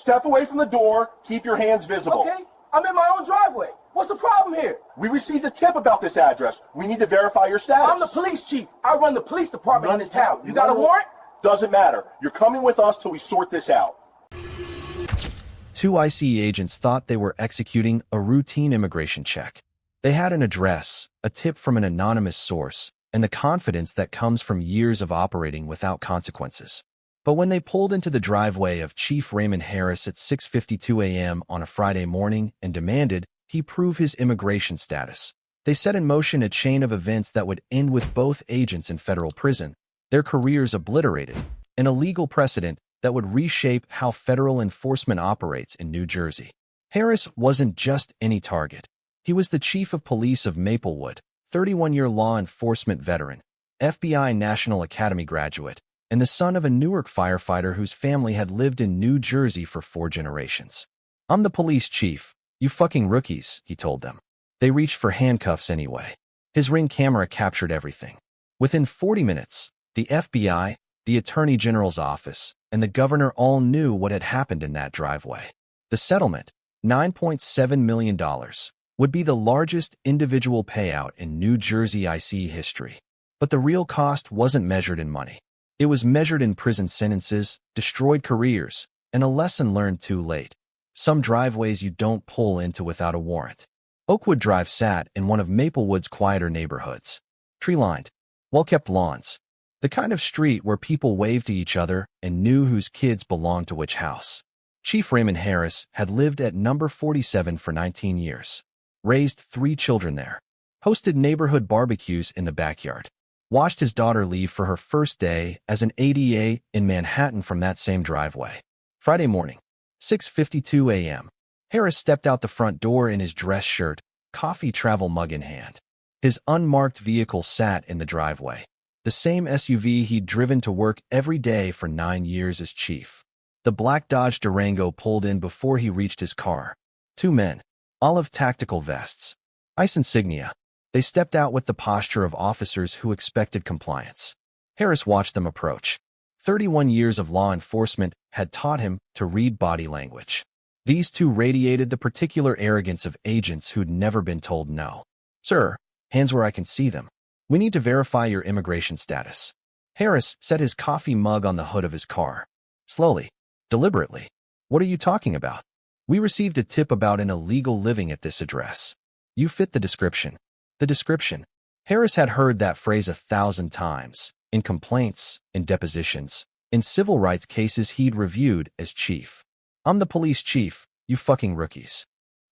Step away from the door. Keep your hands visible. Okay, I'm in my own driveway. What's the problem here? We received a tip about this address. We need to verify your status. I'm the police chief. I run the police department in this town. You got a warrant? Doesn't matter. You're coming with us till we sort this out. Two ICE agents thought they were executing a routine immigration check. They had an address, a tip from an anonymous source, and the confidence that comes from years of operating without consequences. But when they pulled into the driveway of Chief Raymond Harris at 6:52 a.m. on a Friday morning and demanded he prove his immigration status, they set in motion a chain of events that would end with both agents in federal prison, their careers obliterated, an illegal precedent that would reshape how federal enforcement operates in New Jersey. Harris wasn't just any target. He was the chief of police of Maplewood, 31-year law enforcement veteran, FBI National Academy graduate, and the son of a Newark firefighter whose family had lived in New Jersey for 4 generations. "I'm the police chief, you fucking rookies," he told them. They reached for handcuffs anyway. His Ring camera captured everything. Within 40 minutes, the FBI, the Attorney General's office, and the governor all knew what had happened in that driveway. The settlement, $9.7 million, would be the largest individual payout in New Jersey IC history. But the real cost wasn't measured in money. It was measured in prison sentences, destroyed careers, and a lesson learned too late. Some driveways you don't pull into without a warrant. Oakwood Drive sat in one of Maplewood's quieter neighborhoods. Tree-lined, well-kept lawns. The kind of street where people waved to each other and knew whose kids belonged to which house. Chief Raymond Harris had lived at number 47 for 19 years. Raised 3 children there. Hosted neighborhood barbecues in the backyard. Watched his daughter leave for her first day as an ADA in Manhattan from that same driveway. Friday morning, 6:52 a.m. Harris stepped out the front door in his dress shirt, coffee travel mug in hand. His unmarked vehicle sat in the driveway. The same SUV he'd driven to work every day for 9 years as chief. The black Dodge Durango pulled in before he reached his car. 2 men, olive tactical vests, ICE insignia. They stepped out with the posture of officers who expected compliance. Harris watched them approach. 31 years of law enforcement had taught him to read body language. These 2 radiated the particular arrogance of agents who'd never been told no. "Sir, hands where I can see them. We need to verify your immigration status." Harris set his coffee mug on the hood of his car. Slowly, deliberately. "What are you talking about? We received a tip about an illegal living at this address. You fit the description." The description. Harris had heard that phrase 1,000 times, in complaints, in depositions, in civil rights cases he'd reviewed as chief. "I'm the police chief, you fucking rookies."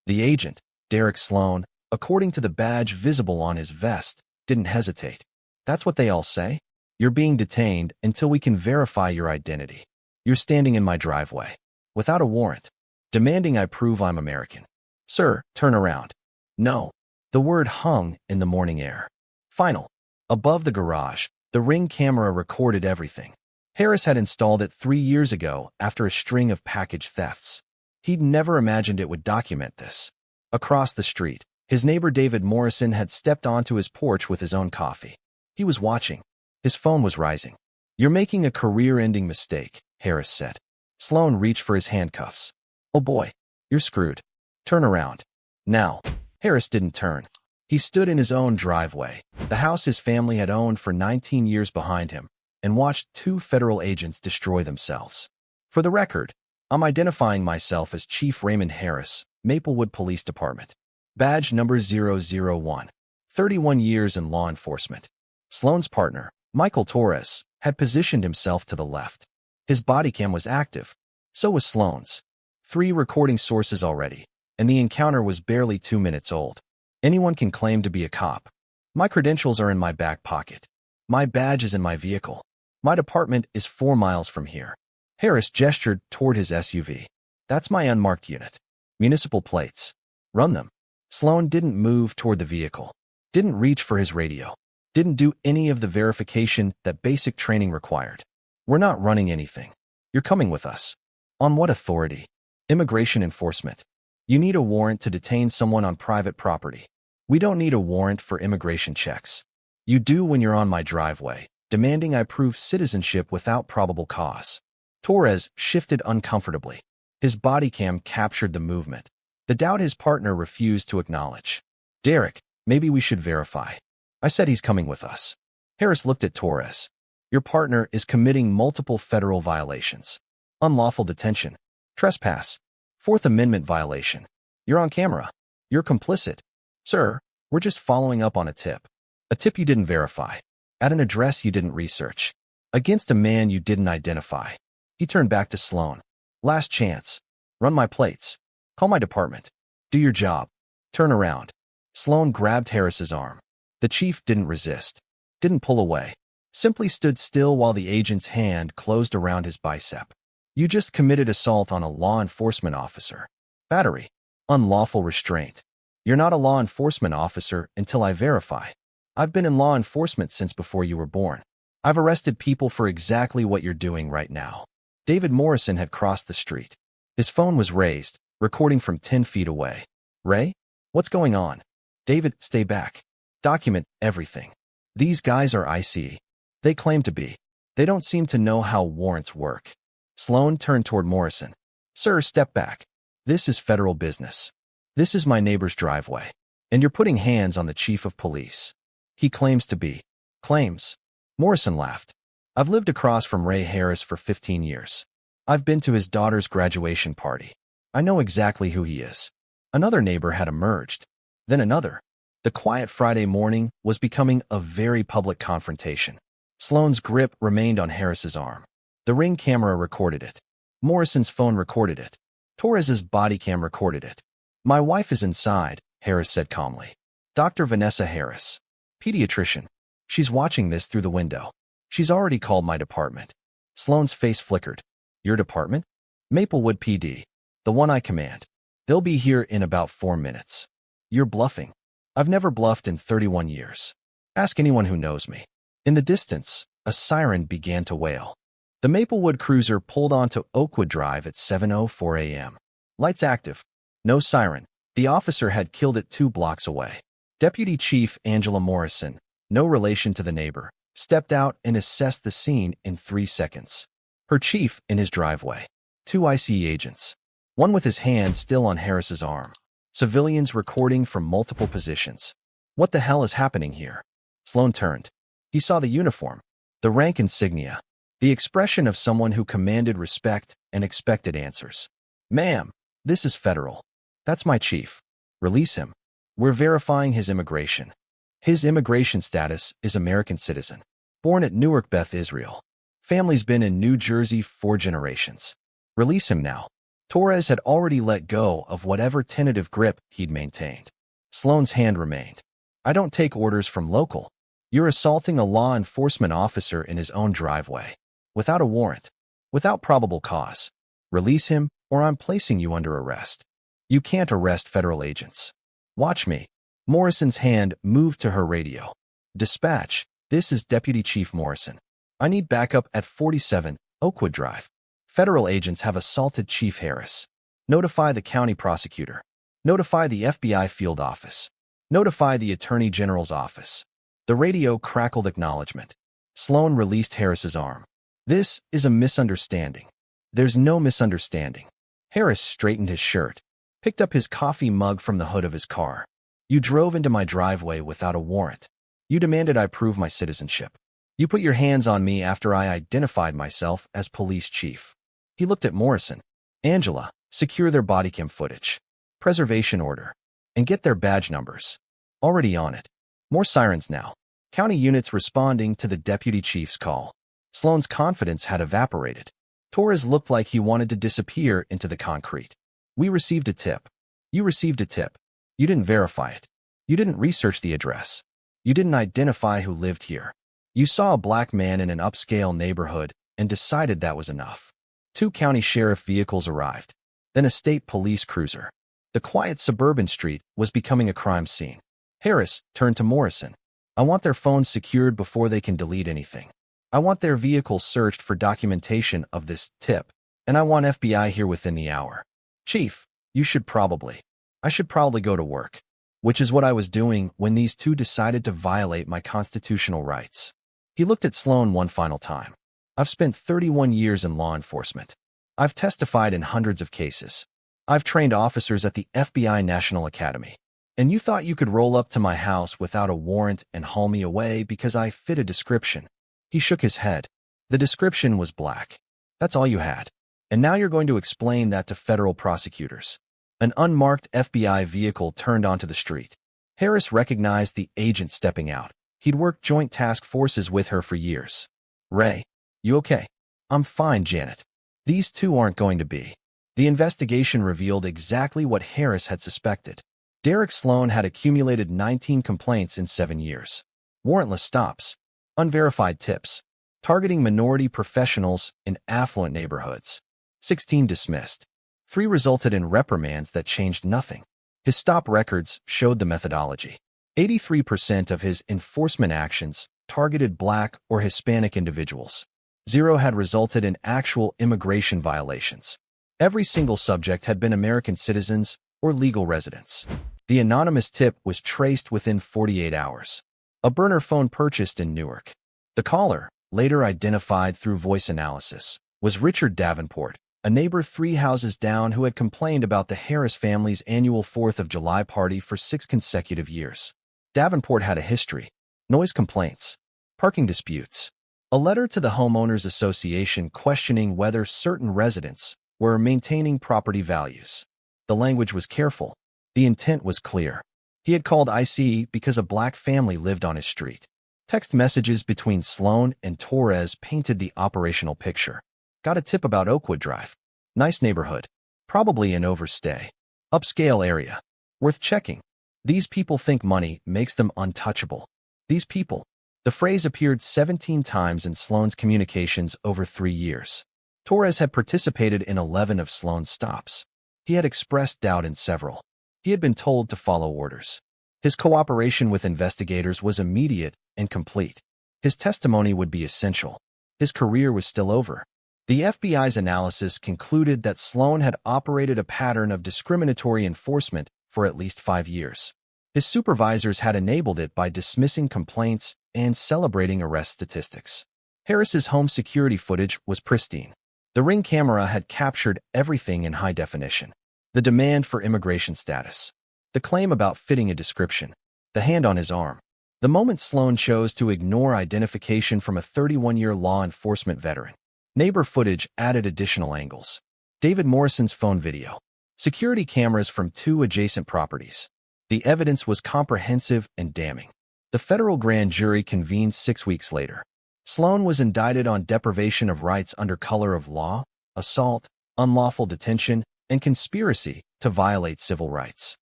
The agent, Derek Sloan, according to the badge visible on his vest, didn't hesitate. "That's what they all say? You're being detained until we can verify your identity. You're standing in my driveway, without a warrant, demanding I prove I'm American. Sir, turn around." "No." The word hung in the morning air. Final. Above the garage, the Ring camera recorded everything. Harris had installed it 3 years ago after a string of package thefts. He'd never imagined it would document this. Across the street, his neighbor David Morrison had stepped onto his porch with his own coffee. He was watching. His phone was rising. "You're making a career-ending mistake," Harris said. Sloan reached for his handcuffs. "Oh boy, you're screwed. Turn around. Now." Harris didn't turn. He stood in his own driveway, the house his family had owned for 19 years behind him, and watched 2 federal agents destroy themselves. "For the record, I'm identifying myself as Chief Raymond Harris, Maplewood Police Department. Badge number 001. 31 years in law enforcement." Sloan's partner, Michael Torres, had positioned himself to the left. His bodycam was active. So was Sloan's. 3 recording sources already, and the encounter was barely 2 minutes old. Anyone can claim to be a cop. My credentials are in my back pocket. My badge is in my vehicle. My department is 4 miles from here. Harris gestured toward his SUV. "That's my unmarked unit. Municipal plates. Run them." Sloan didn't move toward the vehicle. Didn't reach for his radio. Didn't do any of the verification that basic training required. "We're not running anything. You're coming with us." "On what authority?" "Immigration enforcement. You need a warrant to detain someone on private property. We don't need a warrant for immigration checks. You do when you're on my driveway, demanding I prove citizenship without probable cause." Torres shifted uncomfortably. His body cam captured the movement, the doubt his partner refused to acknowledge. Derek, maybe we should verify. I said he's coming with us. Harris looked at Torres. Your partner is committing multiple federal violations. Unlawful detention, trespass, Fourth Amendment violation. You're on camera. You're complicit. Sir, we're just following up on a tip. A tip you didn't verify. At an address you didn't research. Against a man you didn't identify. He turned back to Sloan. Last chance. Run my plates. Call my department. Do your job. Turn around. Sloan grabbed Harris's arm. The chief didn't resist. Didn't pull away. Simply stood still while the agent's hand closed around his bicep. You just committed assault on a law enforcement officer. Battery. Unlawful restraint. You're not a law enforcement officer until I verify. I've been in law enforcement since before you were born. I've arrested people for exactly what you're doing right now. David Morrison had crossed the street. His phone was raised, recording from 10 feet away. Ray? What's going on? David, stay back. Document everything. These guys are ICE. They claim to be. They don't seem to know how warrants work. Sloan turned toward Morrison. Sir, step back. This is federal business. This is my neighbor's driveway. And you're putting hands on the chief of police. He claims to be. Claims. Morrison laughed. I've lived across from Ray Harris for 15 years. I've been to his daughter's graduation party. I know exactly who he is. Another neighbor had emerged. Then another. The quiet Friday morning was becoming a very public confrontation. Sloan's grip remained on Harris's arm. The Ring camera recorded it. Morrison's phone recorded it. Torres's body cam recorded it. My wife is inside, Harris said calmly. Dr. Vanessa Harris. Pediatrician. She's watching this through the window. She's already called my department. Sloan's face flickered. Your department? Maplewood PD. The one I command. They'll be here in about 4 minutes. You're bluffing. I've never bluffed in 31 years. Ask anyone who knows me. In the distance, a siren began to wail. The Maplewood cruiser pulled onto Oakwood Drive at 7:04 a.m. Lights active. No siren. The officer had killed it 2 blocks away. Deputy Chief Angela Morrison, no relation to the neighbor, stepped out and assessed the scene in 3 seconds. Her chief in his driveway. 2 ICE agents. One with his hand still on Harris's arm. Civilians recording from multiple positions. What the hell is happening here? Sloan turned. He saw the uniform, the rank insignia, the expression of someone who commanded respect and expected answers. Ma'am, this is federal. That's my chief. Release him. We're verifying his immigration. His immigration status is American citizen. Born at Newark, Beth Israel. Family's been in New Jersey 4 generations. Release him now. Torres had already let go of whatever tentative grip he'd maintained. Sloan's hand remained. I don't take orders from local. You're assaulting a law enforcement officer in his own driveway. Without a warrant. Without probable cause. Release him, or I'm placing you under arrest. You can't arrest federal agents. Watch me. Morrison's hand moved to her radio. Dispatch, this is Deputy Chief Morrison. I need backup at 47 Oakwood Drive. Federal agents have assaulted Chief Harris. Notify the county prosecutor. Notify the FBI field office. Notify the Attorney General's office. The radio crackled acknowledgement. Sloan released Harris's arm. This is a misunderstanding. There's no misunderstanding. Harris straightened his shirt, picked up his coffee mug from the hood of his car. You drove into my driveway without a warrant. You demanded I prove my citizenship. You put your hands on me after I identified myself as police chief. He looked at Morrison. Angela, secure their bodycam footage. Preservation order. And get their badge numbers. Already on it. More sirens now. County units responding to the deputy chief's call. Sloan's confidence had evaporated. Torres looked like he wanted to disappear into the concrete. We received a tip. You received a tip. You didn't verify it. You didn't research the address. You didn't identify who lived here. You saw a black man in an upscale neighborhood and decided that was enough. 2 county sheriff vehicles arrived. Then a state police cruiser. The quiet suburban street was becoming a crime scene. Harris turned to Morrison. I want their phones secured before they can delete anything. I want their vehicles searched for documentation of this tip, and I want FBI here within the hour. Chief, I should probably go to work, which is what I was doing when these 2 decided to violate my constitutional rights. He looked at Sloan one final time. I've spent 31 years in law enforcement. I've testified in hundreds of cases. I've trained officers at the FBI National Academy. And you thought you could roll up to my house without a warrant and haul me away because I fit a description. He shook his head. The description was black. That's all you had. And now you're going to explain that to federal prosecutors. An unmarked FBI vehicle turned onto the street. Harris recognized the agent stepping out. He'd worked joint task forces with her for years. Ray, you okay? I'm fine, Janet. These two aren't going to be. The investigation revealed exactly what Harris had suspected. Derek Sloan had accumulated 19 complaints in 7 years. Warrantless stops, unverified tips, targeting minority professionals in affluent neighborhoods. 16 dismissed. 3 resulted in reprimands that changed nothing. His stop records showed the methodology. 83% of his enforcement actions targeted Black or Hispanic individuals. 0 had resulted in actual immigration violations. Every single subject had been American citizens or legal residents. The anonymous tip was traced within 48 hours. A burner phone purchased in Newark. The caller, later identified through voice analysis, was Richard Davenport, a neighbor 3 houses down who had complained about the Harris family's annual 4th of July party for 6 consecutive years. Davenport had a history: noise complaints, parking disputes, a letter to the Homeowners Association questioning whether certain residents were maintaining property values. The language was careful. The intent was clear. He had called ICE because a Black family lived on his street. Text messages between Sloan and Torres painted the operational picture. Got a tip about Oakwood Drive. Nice neighborhood. Probably an overstay. Upscale area. Worth checking. These people think money makes them untouchable. These people. The phrase appeared 17 times in Sloan's communications over 3 years. Torres had participated in 11 of Sloan's stops. He had expressed doubt in several. He had been told to follow orders. His cooperation with investigators was immediate and complete. His testimony would be essential. His career was still over. The FBI's analysis concluded that Sloan had operated a pattern of discriminatory enforcement for at least 5 years. His supervisors had enabled it by dismissing complaints and celebrating arrest statistics. Harris's home security footage was pristine. The Ring camera had captured everything in high definition. The demand for immigration status. The claim about fitting a description. The hand on his arm. The moment Sloan chose to ignore identification from a 31-year law enforcement veteran. Neighbor footage added additional angles. David Morrison's phone video. Security cameras from 2 adjacent properties. The evidence was comprehensive and damning. The federal grand jury convened 6 weeks later. Sloan was indicted on deprivation of rights under color of law, assault, unlawful detention, and conspiracy to violate civil rights.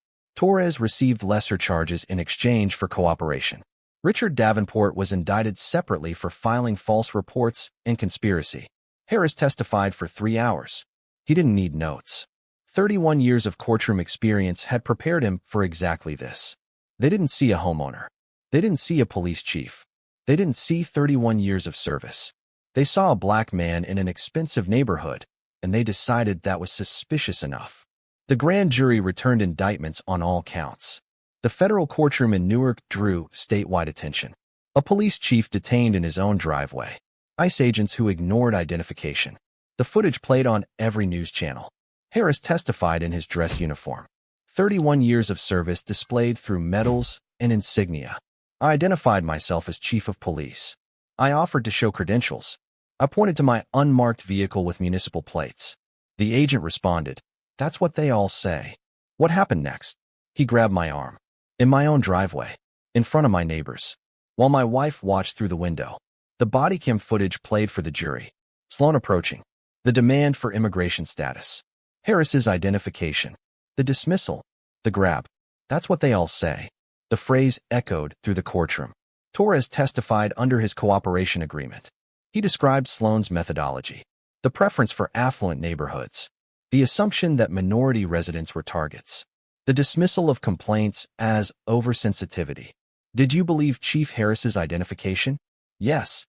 Torres received lesser charges in exchange for cooperation. Richard Davenport was indicted separately for filing false reports and conspiracy. Harris testified for 3 hours. He didn't need notes. 31 years of courtroom experience had prepared him for exactly this. They didn't see a homeowner. They didn't see a police chief. They didn't see 31 years of service. They saw a Black man in an expensive neighborhood, and they decided that was suspicious enough. The grand jury returned indictments on all counts. The federal courtroom in Newark drew statewide attention. A police chief detained in his own driveway. ICE agents who ignored identification. The footage played on every news channel. Harris testified in his dress uniform. 31 years of service displayed through medals and insignia. I identified myself as chief of police. I offered to show credentials. I pointed to my unmarked vehicle with municipal plates. The agent responded, "That's what they all say." What happened next? He grabbed my arm. In my own driveway. In front of my neighbors. While my wife watched through the window. The bodycam footage played for the jury. Sloan approaching. The demand for immigration status. Harris's identification. The dismissal. The grab. That's what they all say. The phrase echoed through the courtroom. Torres testified under his cooperation agreement. He described Sloan's methodology. The preference for affluent neighborhoods. The assumption that minority residents were targets. The dismissal of complaints as oversensitivity. Did you believe Chief Harris's identification? Yes.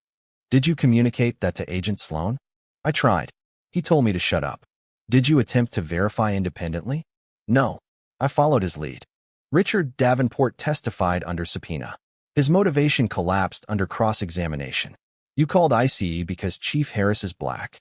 Did you communicate that to Agent Sloan? I tried. He told me to shut up. Did you attempt to verify independently? No. I followed his lead. Richard Davenport testified under subpoena. His motivation collapsed under cross-examination. You called ICE because Chief Harris is Black.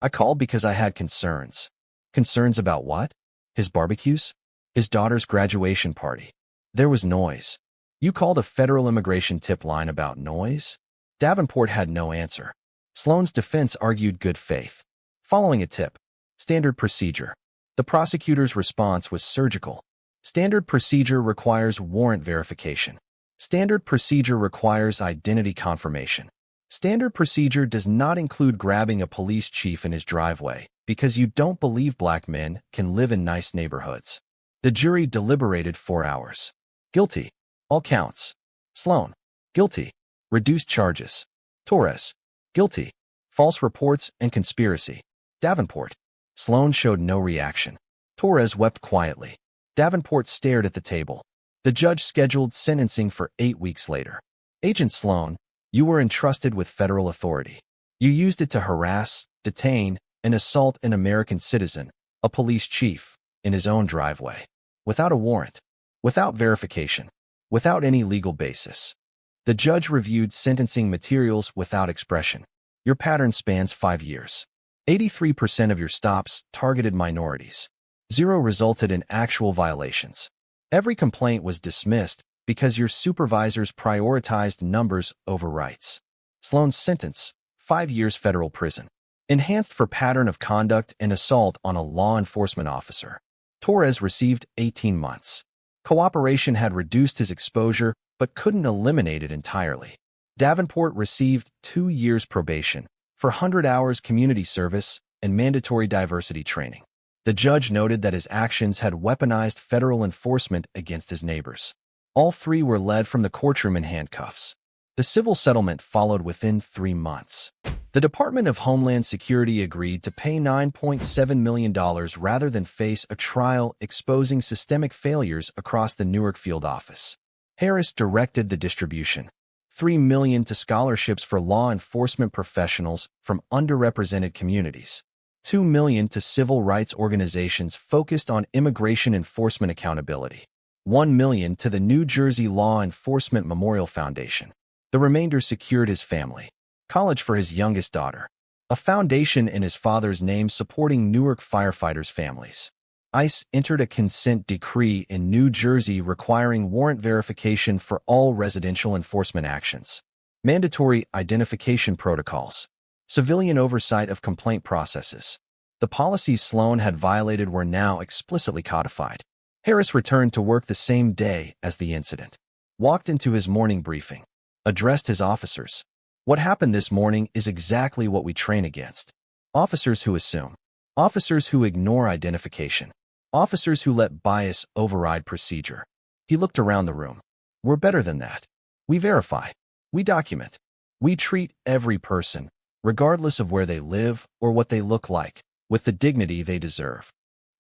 I called because I had concerns. Concerns about what? His barbecues? His daughter's graduation party. There was noise. You called a federal immigration tip line about noise? Davenport had no answer. Sloan's defense argued good faith. Following a tip. Standard procedure. The prosecutor's response was surgical. Standard procedure requires warrant verification. Standard procedure requires identity confirmation. Standard procedure does not include grabbing a police chief in his driveway because you don't believe black men can live in nice neighborhoods. The jury deliberated 4 hours. Guilty. All counts. Sloan. Guilty. Reduced charges. Torres. Guilty. False reports and conspiracy. Davenport. Sloan showed no reaction. Torres wept quietly. Davenport stared at the table. The judge scheduled sentencing for 8 weeks later. Agent Sloan, you were entrusted with federal authority. You used it to harass, detain, and assault an American citizen, a police chief, in his own driveway. Without a warrant. Without verification. Without any legal basis. The judge reviewed sentencing materials without expression. Your pattern spans 5 years. 83% of your stops targeted minorities. 0 resulted in actual violations. Every complaint was dismissed because your supervisors prioritized numbers over rights. Sloan's sentence, 5 years federal prison. Enhanced for pattern of conduct and assault on a law enforcement officer. Torres received 18 months. Cooperation had reduced his exposure but couldn't eliminate it entirely. Davenport received 2 years probation for 100 hours community service and mandatory diversity training. The judge noted that his actions had weaponized federal enforcement against his neighbors. All 3 were led from the courtroom in handcuffs. The civil settlement followed within 3 months. The Department of Homeland Security agreed to pay $9.7 million rather than face a trial exposing systemic failures across the Newark field office. Harris directed the distribution. $3 million to scholarships for law enforcement professionals from underrepresented communities. $2 million to civil rights organizations focused on immigration enforcement accountability. $1 million to the New Jersey Law Enforcement Memorial Foundation. The remainder secured his family. College for his youngest daughter. A foundation in his father's name supporting Newark firefighters' families. ICE entered a consent decree in New Jersey requiring warrant verification for all residential enforcement actions. Mandatory identification protocols. Civilian oversight of complaint processes. The policies Sloan had violated were now explicitly codified. Harris returned to work the same day as the incident. Walked into his morning briefing. Addressed his officers. What happened this morning is exactly what we train against. Officers who assume. Officers who ignore identification. Officers who let bias override procedure. He looked around the room. We're better than that. We verify. We document. We treat every person, regardless of where they live or what they look like, with the dignity they deserve.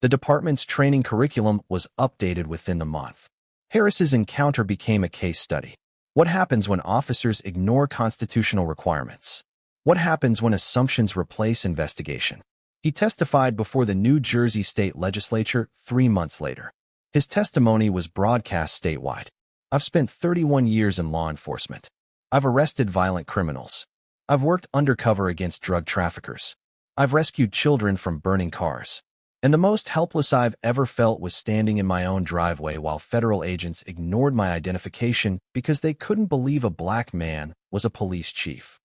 The department's training curriculum was updated within the month. Harris's encounter became a case study. What happens when officers ignore constitutional requirements? What happens when assumptions replace investigation? He testified before the New Jersey State Legislature 3 months later. His testimony was broadcast statewide. I've spent 31 years in law enforcement. I've arrested violent criminals. I've worked undercover against drug traffickers. I've rescued children from burning cars. And the most helpless I've ever felt was standing in my own driveway while federal agents ignored my identification because they couldn't believe a black man was a police chief.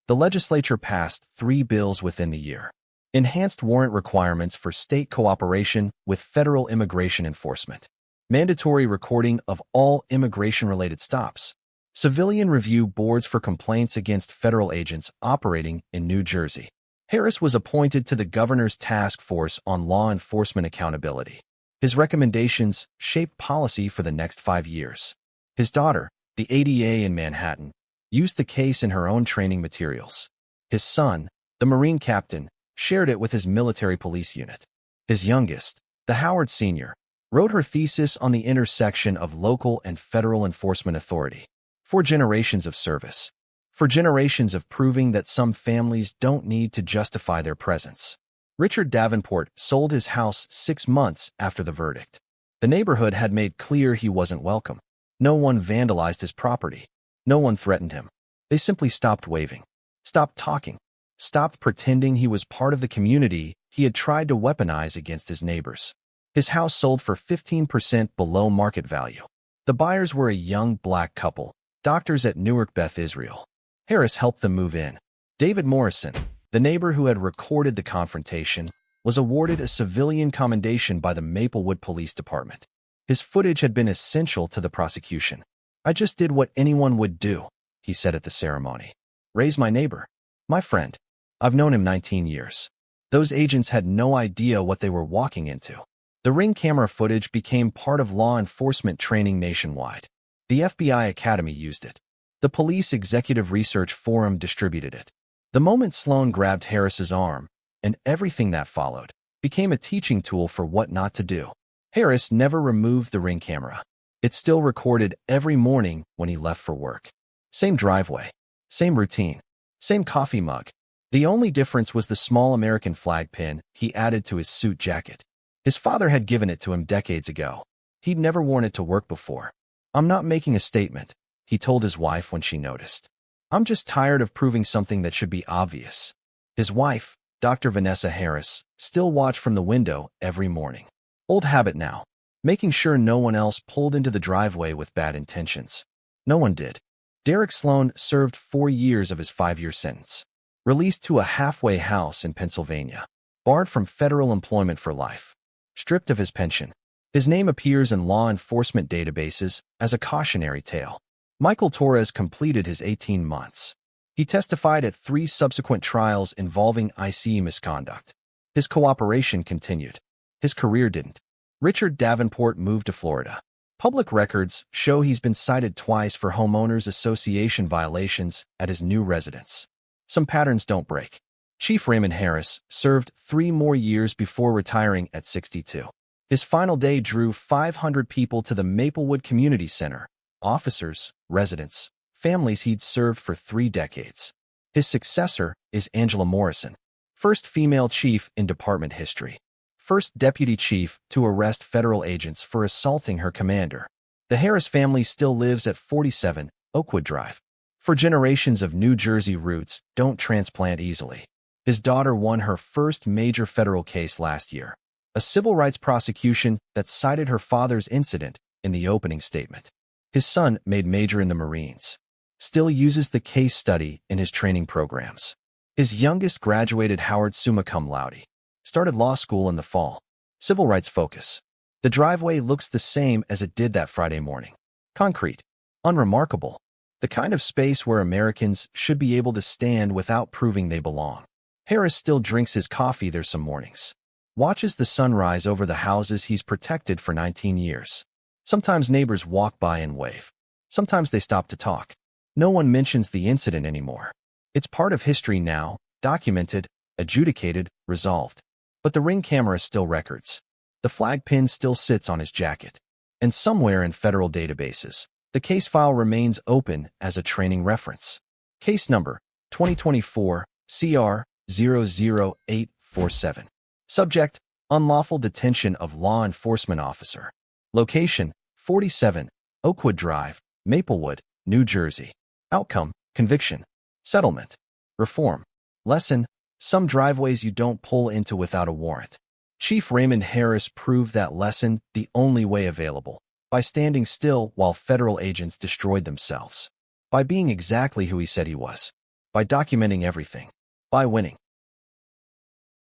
The legislature passed 3 bills within the year. Enhanced warrant requirements for state cooperation with federal immigration enforcement. Mandatory recording of all immigration-related stops. Civilian review boards for complaints against federal agents operating in New Jersey. Harris was appointed to the governor's task force on law enforcement accountability. His recommendations shaped policy for the next 5 years. His daughter, the ADA in Manhattan, used the case in her own training materials. His son, the Marine captain, shared it with his military police unit. His youngest, the Howard Sr., wrote her thesis on the intersection of local and federal enforcement authority. 4 generations of service. 4 generations of proving that some families don't need to justify their presence. Richard Davenport sold his house 6 months after the verdict. The neighborhood had made clear he wasn't welcome. No one vandalized his property. No one threatened him. They simply stopped waving, stopped talking, stopped pretending he was part of the community he had tried to weaponize against his neighbors. His house sold for 15% below market value. The buyers were a young black couple, doctors at Newark Beth Israel. Harris helped them move in. David Morrison, the neighbor who had recorded the confrontation, was awarded a civilian commendation by the Maplewood Police Department. His footage had been essential to the prosecution. "I just did what anyone would do," he said at the ceremony. "Raise my neighbor. My friend. I've known him 19 years. Those agents had no idea what they were walking into." The Ring camera footage became part of law enforcement training nationwide. The FBI Academy used it. The Police Executive Research Forum distributed it. The moment Sloan grabbed Harris's arm, and everything that followed, became a teaching tool for what not to do. Harris never removed the Ring camera. It still recorded every morning when he left for work. Same driveway, same routine, same coffee mug. The only difference was the small American flag pin he added to his suit jacket. His father had given it to him decades ago. He'd never worn it to work before. "I'm not making a statement," he told his wife when she noticed. "I'm just tired of proving something that should be obvious." His wife, Dr. Vanessa Harris, still watched from the window every morning. Old habit now, making sure no one else pulled into the driveway with bad intentions. No one did. Derek Sloan served 4 years of his 5-year sentence. Released to a halfway house in Pennsylvania. Barred from federal employment for life. Stripped of his pension. His name appears in law enforcement databases as a cautionary tale. Michael Torres completed his 18 months. He testified at 3 subsequent trials involving ICE misconduct. His cooperation continued. His career didn't. Richard Davenport moved to Florida. Public records show he's been cited twice for homeowners association violations at his new residence. Some patterns don't break. Chief Raymond Harris served 3 more years before retiring at 62. His final day drew 500 people to the Maplewood Community Center, officers, residents, families he'd served for 3 decades. His successor is Angela Morrison, first female chief in department history, first deputy chief to arrest federal agents for assaulting her commander. The Harris family still lives at 47 Oakwood Drive. For generations of New Jersey roots don't transplant easily. His daughter won her first major federal case last year, a civil rights prosecution that cited her father's incident in the opening statement. His son made major in the Marines, still uses the case study in his training programs. His youngest graduated Howard summa cum laude, started law school in the fall. Civil rights focus. The driveway looks the same as it did that Friday morning. Concrete. Unremarkable. The kind of space where Americans should be able to stand without proving they belong. Harris still drinks his coffee there some mornings. Watches the sunrise over the houses he's protected for 19 years. Sometimes neighbors walk by and wave. Sometimes they stop to talk. No one mentions the incident anymore. It's part of history now, documented, adjudicated, resolved. But the Ring camera still records. The flag pin still sits on his jacket. And somewhere in federal databases, the case file remains open as a training reference. Case number 2024 CR 00847. Subject: unlawful detention of law enforcement officer. Location: 47 Oakwood Drive, Maplewood, New Jersey. Outcome: conviction. Settlement. Reform. Lesson: some driveways you don't pull into without a warrant. Chief Raymond Harris proved that lesson the only way available, by standing still while federal agents destroyed themselves. By being exactly who he said he was. By documenting everything. By winning.